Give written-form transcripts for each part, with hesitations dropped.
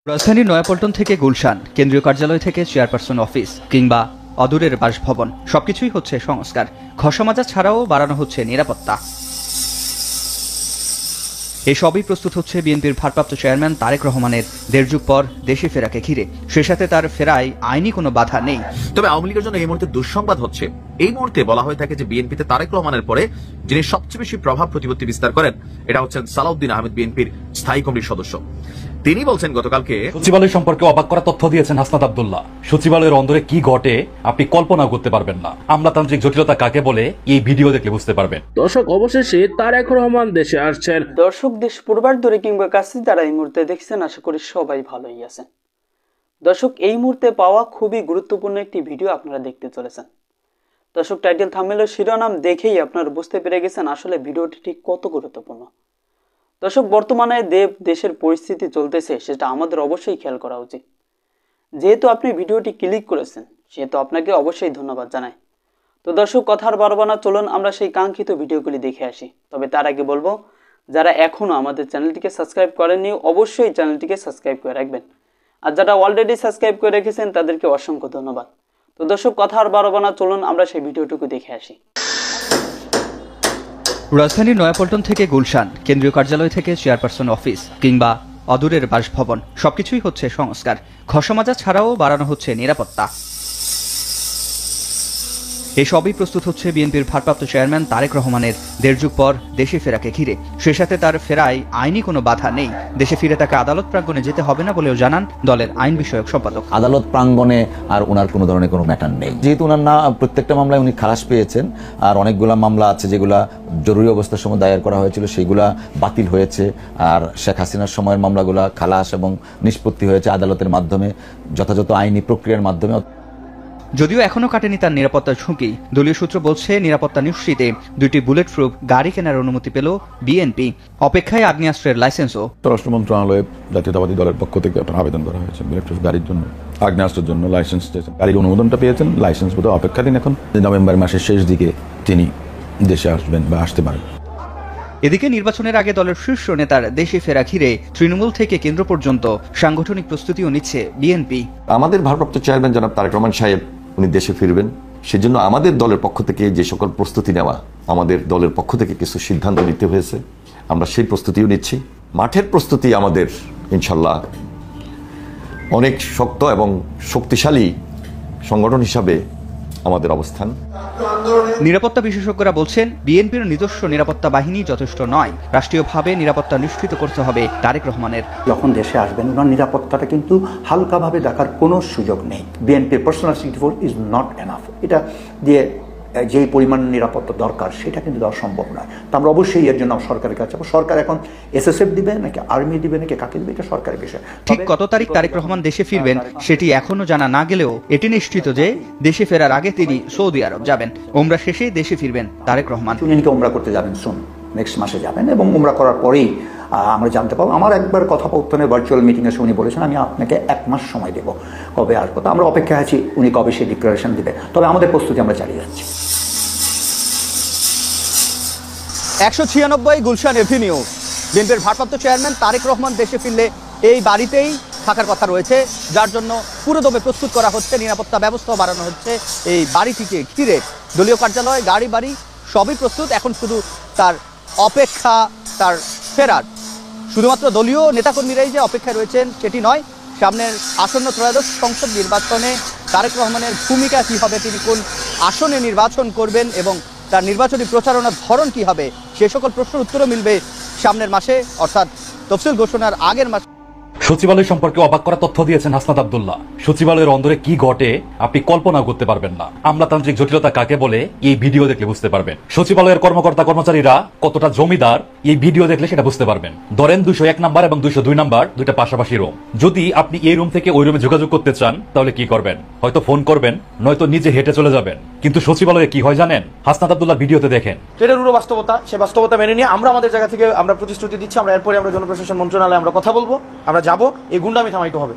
রাজধানীর নয়াপল্টন থেকে গুলশান, কেন্দ্রীয় কার্যালয় থেকে চেয়ারপারসন অফিস কিংবা অদূরের বাসভবন, সবকিছুই হচ্ছে সংস্কার। ঘষামাজা ছাড়াও বাড়ানো হচ্ছে নিরাপত্তা। এই সবই প্রস্তুত হচ্ছে বিএনপির ভারপ্রাপ্ত চেয়ারম্যান তারেক রহমানের দেড় যুগ পর দেশে ফেরাকে ঘিরে। সে সাথে তার ফেরায় আইনি কোনো বাধা নেই। তবে আওয়ামী লীগের জন্য এই মুহূর্তে দুঃসংবাদ হচ্ছে, এই মুহূর্তে বলা হয়ে থাকে যে বিএনপিতে তারেক রহমানের পরে যিনি সবচেয়ে বেশি প্রভাব প্রতিপত্তি বিস্তার করেন এটা হচ্ছেন সালাউদ্দিন আহমেদ, বিএনপির স্থায়ী কমিটির সদস্য। তিনি বলছেন গতকালকে সচিবালয় সম্পর্কে অবাক করা তথ্য দিয়েছেন হাসনাত আব্দুল্লাহ। সচিবালয়ের অন্দরে কি ঘটে আপনি কল্পনা করতে পারবেন না। আমলাতান্ত্রিক জটিলতা কাকে বলে এই ভিডিও দেখলে বুঝতে পারবেন। দর্শক, অবশেষে তারেক রহমান দেশে আসছেন। দর্শক, দেশ পূর্বার দূরে কিংবা কাছে যারা এই মুহূর্তে দেখছেন, আশা করি সবাই ভালোই আছেন। দর্শক, এই মুহূর্তে পাওয়া খুবই গুরুত্বপূর্ণ একটি ভিডিও আপনারা দেখতে চলেছেন। দর্শক, টাইটেল থাম্বনেল শিরোনাম দেখেই আপনারা বুঝতে পেরে গেছেন আসলে ভিডিওটি ঠিক কত গুরুত্বপূর্ণ। দর্শক, বর্তমানে দেশের পরিস্থিতি চলতেছে সেটা আমাদের অবশ্যই খেয়াল করা উচিত। যেহেতু আপনি ভিডিওটি ক্লিক করেছেন সেহেতু আপনাকে অবশ্যই ধন্যবাদ জানাই। তো দর্শক, কথা আর বাড়াবো না, চলুন আমরা সেই কাঙ্ক্ষিত ভিডিওগুলি দেখে আসি। তবে তার আগে বলবো, যারা এখনও আমাদের চ্যানেলটিকে সাবস্ক্রাইব করেননি অবশ্যই চ্যানেলটিকে সাবস্ক্রাইব করে রাখবেন, আর যারা অলরেডি সাবস্ক্রাইব করে রেখেছেন তাদেরকে অসংখ্য ধন্যবাদ। তো দর্শক, কথা আর বাড়াবো না, চলুন আমরা সেই ভিডিওটুকু দেখে আসি। রাজধানীর নয়াপল্টন থেকে গুলশান, কেন্দ্রীয় কার্যালয় থেকে চেয়ারপারসন অফিস কিংবা অদূরের বাসভবন, সবকিছুই হচ্ছে সংস্কার। ঘষামাজা ছাড়াও বাড়ানো হচ্ছে নিরাপত্তা। এই সবই প্রস্তুত হচ্ছে বিএনপির ভারপ্রাপ্ত চেয়ারম্যান তারেক রহমানের দেড় যুগ পর দেশে ফেরাকে ঘিরে। সে সাথে তার ফেরায় আইনি কোনো বাধা নেই। দেশে ফিরে তাকে আদালত প্রাঙ্গণে যেতে হবে না বলেও জানান দলের আইন বিষয়ক সম্পাদক। আদালত প্রাঙ্গণে আর ওনার কোনো ধরনের কোনো ম্যাটার নেই, যেহেতু ওনার না প্রত্যেকটা মামলায় উনি খালাস পেয়েছেন। আর অনেকগুলা মামলা আছে যেগুলা জরুরি অবস্থার সময় দায়ের করা হয়েছিল, সেগুলা বাতিল হয়েছে। আর শেখ হাসিনার সময়ের মামলাগুলা খালাস এবং নিষ্পত্তি হয়েছে আদালতের মাধ্যমে, যথাযথ আইনি প্রক্রিয়ার মাধ্যমে। যদিও এখনো কাটেনি তার নিরাপত্তার ঝুঁকি। দলীয় সূত্র বলছে, নিরাপত্তা নিশ্চিতে দুইটি বুলেট প্রুফ গাড়ি কেনার অনুমতি পেল বিএনপি। অপেক্ষায় আগ্নেয়াস্ত্রের লাইসেন্সও। স্বরাষ্ট্র মন্ত্রণালয়ে জাতীয়তাবাদী দলের পক্ষ থেকে আবেদন করা হয়েছে বুলেট প্রুফ গাড়ির জন্য, আগ্নেয়াস্ত্রের জন্য লাইসেন্স চেয়েছেন। গাড়ির অনুমোদনটা পেয়েছেন, লাইসেন্স বোধহয় অপেক্ষাধীন। এখন নভেম্বর মাসের শেষ দিকে তিনি দেশে আসবেন বা আসতে পারেন। এদিকে নির্বাচনের আগে দলের শীর্ষ নেতার দেশে ফেরা ঘিরে তৃণমূল থেকে কেন্দ্র পর্যন্ত সাংগঠনিক প্রস্তুতিও নিচ্ছে বিএনপি। আমাদের ভারপ্রাপ্ত চেয়ারম্যান জনাব তারেক রহমান সাহেব উনি দেশে ফিরবেন, সেজন্য আমাদের দলের পক্ষ থেকে যে সকল প্রস্তুতি নেওয়া, আমাদের দলের পক্ষ থেকে কিছু সিদ্ধান্ত নিতে হয়েছে, আমরা সেই প্রস্তুতিও নিচ্ছি। মাঠের প্রস্তুতি আমাদের ইনশাল্লাহ অনেক শক্ত এবং শক্তিশালী সংগঠন হিসাবে আমাদের অবস্থান। নিরাপত্তা বিশেষজ্ঞরা বলছেন, বিএনপির নিজস্ব নিরাপত্তা বাহিনী যথেষ্ট নয়। রাষ্ট্রীয়ভাবে নিরাপত্তা নিশ্চিত করতে হবে তারেক রহমানের। যখন দেশে আসবেন ওনার নিরাপত্তাটা কিন্তু হালকাভাবে দেখার কোনো সুযোগ নেই। বিএনপির personal security force is not enough. এটা দিয়ে যেই পরিমাণ নিরাপত্তা দরকার সেটা কিন্তু দেওয়া সম্ভব নয়। তো আমরা অবশ্যই এর জন্য সরকারের কাছে, সরকার এখন এসএসএফ দিবে নাকি আর্মি দিবে নাকি কাকে দিবে এটা সরকারের বিষয়। ঠিক কত তারিখ তারেক রহমান দেশে ফিরবেন সেটি এখনো জানা না গেলেও এটি নিশ্চিত যে দেশে ফেরার আগে তিনি সৌদি আরব যাবেন। ওমরা শেষে দেশে ফিরবেন তারেক রহমান। উনি ওমরা করতে যাবেন শুন, নেক্সট মাসে যাবেন, এবং ওমরা করার পরেই আমরা জানতে পাবো। আমার একবার কথোপকথনে ভার্চুয়াল মিটিং এসে উনি বলেছেন, আমি আপনাকে 1 মাস সময় দেবো কবে আসবো। তো আমরা অপেক্ষায় আছি উনি কবে সেই ডিক্লারেশন দিবে। তবে আমাদের প্রস্তুতি আমরা চালিয়ে যাচ্ছি। 196 গুলশান এভিনিউ। বিএনপির ভারপ্রাপ্ত চেয়ারম্যান তারেক রহমান দেশে ফিরলে এই বাড়িতেই থাকার কথা রয়েছে, যার জন্য পুরোদমে প্রস্তুত করা হচ্ছে। নিরাপত্তা ব্যবস্থা বাড়ানো হচ্ছে এই বাড়িটিকে ঘিরে। দলীয় কার্যালয়, গাড়ি বাড়ি সবই প্রস্তুত। এখন শুধু তার অপেক্ষা, তার ফেরার। শুধুমাত্র দলীয় নেতাকর্মীরাই যে অপেক্ষায় রয়েছেন সেটি নয়, সামনের আসন্ন ত্রয়োদশ সংসদ নির্বাচনে তারেক রহমানের ভূমিকা কী হবে, তিনি কোন আসনে নির্বাচন করবেন এবং তার নির্বাচনী প্রচারণার ধরন কি হবে, সে সকল প্রশ্নের উত্তরও মিলবে সামনের মাসে, অর্থাৎ তফসিল ঘোষণার আগের মাসে। সচিবালয় সম্পর্কে অবাক করা তথ্য দিয়েছেন হাসনাত আব্দুল্লাহ। সচিবালয়ের অন্দরে কি ঘটে আপনি কল্পনা করতে পারবেন না। আমলাতান্ত্রিক জটিলতা কাকে বলে এই ভিডিও দেখলে বুঝতে পারবেন। সচিবালয়ের কর্মকর্তা কর্মচারীরা কতটা জমিদার এই ভিডিও দেখলে সেটা বুঝতে পারবেন। ধরেন 201 নাম্বার এবং 202 নাম্বার দুইটা পাশাপাশি রুম। যদি আপনি এই রুম থেকে ওই রুমে যোগাযোগ করতে চান তাহলে কি করবেন? হয়তো ফোন করবেন, নয়তো নিজে হেঁটে চলে যাবেন। কিন্তু সচিবালয়ে কি হয় জানেন? হাসনাত আব্দুল্লাহ ভিডিওতে দেখেন। এটার পুরো বাস্তবতা, সে বাস্তবতা মেনে নিয়ে আমরা আমাদের জায়গা থেকে আমরা প্রতিশ্রুতি দিচ্ছি, আমরা এরপরে আমরা জনপ্রশাসন মন্ত্রণালয়ে আমরা কথা বলবো, আমরা যাবো, এই গুন্ডামি থামাইতে হবে।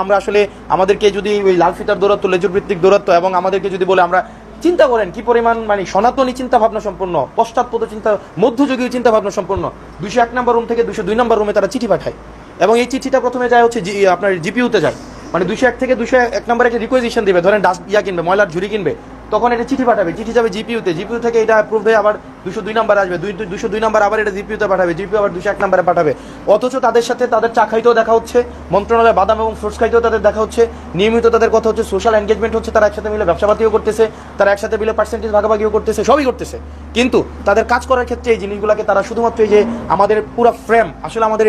আমরা আসলে আমাদেরকে যদি ওই লাল ফিতার দৌরাত্ম, লেজুর ভিত্তিক দৌরাত্ম, এবং আমাদেরকে যদি বলে, আমরা চিন্তা করেন কি পরিমাণ মানে সনাতনী চিন্তা ভাবনা সম্পন্ন, পশ্চাৎপদ চিন্তা, মধ্যযুগীয় চিন্তা ভাবনা সম্পন্ন 201 নম্বর রুম থেকে 202 নম্বর রুমে তারা চিঠি পাঠায়। এবং এই চিঠিটা প্রথমে যায় হচ্ছে আপনার জিপিইউতে যায়, মানে 201 থেকে 201 নম্বরে একটা রিকোয়েজিশন দিবে, ধরেন কিনবে, ময়লার ঝুড়ি কিনবে, তখন এটা চিঠি পাঠাবে, চিঠি যাবে জিপিইউতে, জিপিইউ থেকে এটা অ্যাপ্রুভ হয়ে আবার 202 নাম্বার আসবে, 202 নাম্বার আবার এটা জিপিইউতে পাঠাবে, জিপিইউ আবার 201 নম্বরে পাঠাবে। অথচ তাদের সাথে তাদের চা খাইতেও দেখা হচ্ছে, মন্ত্রণালয়ে বাদাম এবং ফ্রুটস খাইতেও তাদের দেখা হচ্ছে, নিয়মিত তাদের কথা হচ্ছে, সোশ্যাল এনগেজমেন্ট হচ্ছে, তারা একসাথে মিলে ব্যবসাপাতিও করতেছে, তারা একসাথে মিলে পার্সেন্টেজ ভাগাভাগিও করতেছে, সবই করতেছে। কিন্তু তাদের কাজ করার ক্ষেত্রে এই জিনিসগুলোকে তারা শুধুমাত্র এই যে আমাদের পুরো ফ্রেম, আসলে আমাদের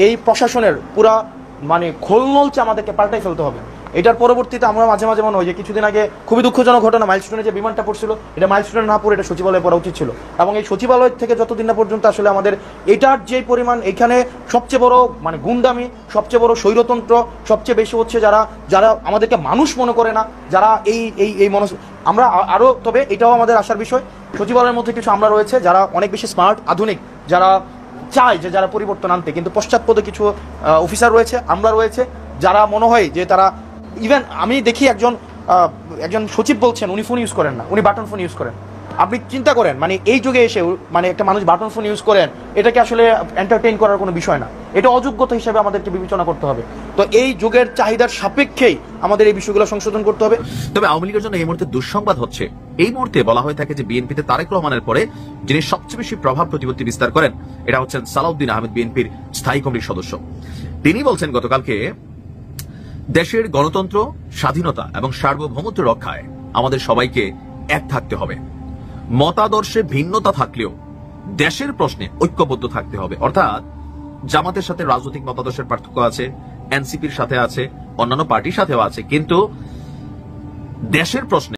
এই প্রশাসনের পুরা মানে খোলনলচে আমাদেরকে পাল্টাই ফেলতে হবে। এটার পরবর্তীতে আমরা মাঝে মাঝে মনে হয় যে কিছুদিন আগে খুবই দুঃখজনক ঘটনা, মাইলস্টোনে যে বিমানটা পড়ছিল, এটা মাইলস্টোনে না পড়ে এটা সচিবালয়ে পড়া উচিত ছিল। এবং এই সচিবালয় থেকে যতদিন না পর্যন্ত আসলে আমাদের এটার যে পরিমাণ, এখানে সবচেয়ে বড় মানে গুন্ডামি, সবচেয়ে বড় স্বৈরতন্ত্র সবচেয়ে বেশি হচ্ছে যারা আমাদেরকে মানুষ মনে করে না, যারা এই আমরা আরো, তবে এটাও আমাদের আসার বিষয়, সচিবালয়ের মধ্যে কিছু আমরা রয়েছে যারা অনেক বেশি স্মার্ট, আধুনিক, যারা চায় যে যারা পরিবর্তন আনতে, কিন্তু পশ্চাৎপদে কিছু অফিসার রয়েছে, আমরা রয়েছে, যারা মনে হয় যে তারা ইভেন আমি দেখি একজন সচিব বলছেন উনি ফোন ইউজ করেন না, উনি বাটন ফোন ইউজ করেন। আপনি চিন্তা করেন, মানে এই যুগে এসে মানে একটা মানুষ বাটন ফোন ইউজ করেন, এটাকে আসলে এন্টারটেইন করার কোনো বিষয় না, এটা অযোগ্যতা হিসেবে আমাদেরকে বিবেচনা করতে হবে। তো এই যুগের চাহিদার সাপেক্ষেই আমাদের এই বিষয়গুলো সংশোধন করতে হবে। তবে আওয়ামী লীগের জন্য এই মুহূর্তে দুঃসংবাদ হচ্ছে, এই মুহূর্তে বলা হয়ে থাকে যে বিএনপিতে তারেক রহমানের পরে যিনি সবচেয়ে বেশি প্রভাব প্রতিপত্তি বিস্তার করেন, এটা হচ্ছেন সালাউদ্দিন আহমেদ, বিএনপির স্থায়ী কমিটির সদস্য। তিনি বলছেন গতকালকে, দেশের গণতন্ত্র, স্বাধীনতা এবং সার্বভৌমত্ব রক্ষায় আমাদের সবাইকে এক থাকতে হবে। মতাদর্শে ভিন্নতা থাকলেও দেশের প্রশ্নে ঐক্যবদ্ধ থাকতে হবে। অর্থাৎ জামাতের সাথে রাজনৈতিক মতাদর্শের পার্থক্য আছে, এনসিপির সাথে আছে, অন্যান্য পার্টির সাথেও আছে, কিন্তু দেশের প্রশ্নে